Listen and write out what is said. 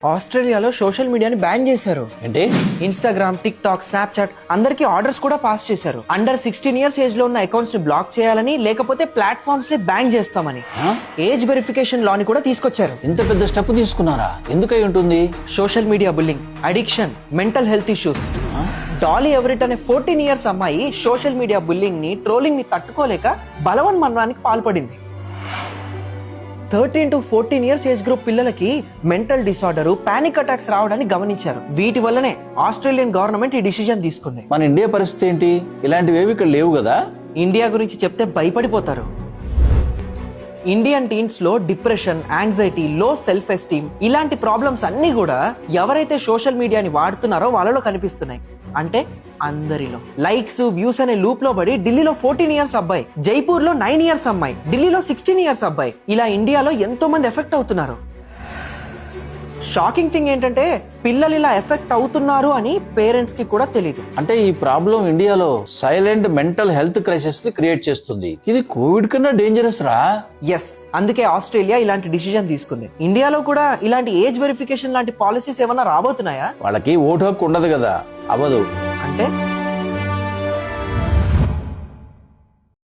ఆస్ట్రేలియాలో సోషల్ మీడియాని బ్యాన్ చేశారు. ఏంటి? ఇన్స్టాగ్రామ్, టిక్ టాక్, స్నాప్చాట్ అందరికి ఆర్డర్స్ కూడా పాస్ చేశారు. అండర్ 16 ఇయర్స్ ఏజ్ లో ఉన్న అకౌంట్స్ ని బ్లాక్ చేయాలని, లేకపోతే ప్లాట్ఫామ్స్ ని బ్యాన్ చేస్తామని ఏజ్ వెరిఫికేషన్ లా ని కూడా తీసుకొచ్చారు. ఇంత పెద్ద స్టెప్ తీసుకున్నారా? ఎందుకై ఉంటుంది? Social media bullying, addiction, mental health issues. Dolly Everett అనే 14 ఇయర్స్ అమ్మాయి సోషల్ మీడియా బుల్లింగ్ ని, ట్రోలింగ్ ని తట్టుకోలేక బలవన్మరణానికి పాల్పడింది. 13 to 14 ఇయర్స్ ఏజ్ గ్రూప్ పిల్లలకి మెంటల్ డిసార్డర్, పానిక్ అటాక్స్ రావడాన్ని గమనించారు. వీటి వల్లనే ఆస్ట్రేలియన్ గవర్నమెంట్ ఈ డిసిజన్ తీసుకుంది. మన ఇండియా పరిస్థితి ఏంటి? ఇలాంటివి ఇక్కడ లేవు కదా. ఇండియా గురించి చెప్తే భయపడిపోతారు. ఇండియన్ టీన్స్ లో డిప్రెషన్, యాంగ్జైటీ, లో సెల్ఫ్ ఎస్టీమ్ ఇలాంటి ప్రాబ్లమ్స్ అన్ని కూడా ఎవరైతే సోషల్ మీడియాని వాడుతున్నారో వాళ్ళలో కనిపిస్తున్నాయి. అంటే అందరిలో. లైక్స్, వ్యూస్ అనే లూప్ లో పడి ఢిల్లీలో 14 ఇయర్స్ అబ్బాయి, జైపూర్ లో 9 ఇయర్స్ అమ్మాయి, ఢిల్లీలో 16 ఇయర్స్ అబ్బాయి, ఇలా ఇండియాలో ఎంతో మంది ఎఫెక్ట్ అవుతున్నారు. షాకింగ్ థింగ్ ఏంటంటే పిల్లలు ఇలా ఎఫెక్ట్ అవుతున్నారు అని పేరెంట్స్ కి కూడా తెలియదు. అంటే ఈ ప్రాబ్లం ఇండియాలో సైలెంట్ మెంటల్ హెల్త్ క్రైసిస్ ని క్రియేట్ చేస్తుంది. ఇది కోవిడ్ కన్నా డేంజరస్ రా. ఎస్, అందుకే ఆస్ట్రేలియా ఇలాంటి డిసిజన్ తీసుకుంది. ఇండియాలో కూడా ఇలాంటి ఏజ్ వెరిఫికేషన్ లాంటి పాలసీస్ ఏమన్నా రాబోతున్నాయా? వాళ్ళకి ఓటు హక్కు ఉండదు కదా, అవ్వదు. అంటే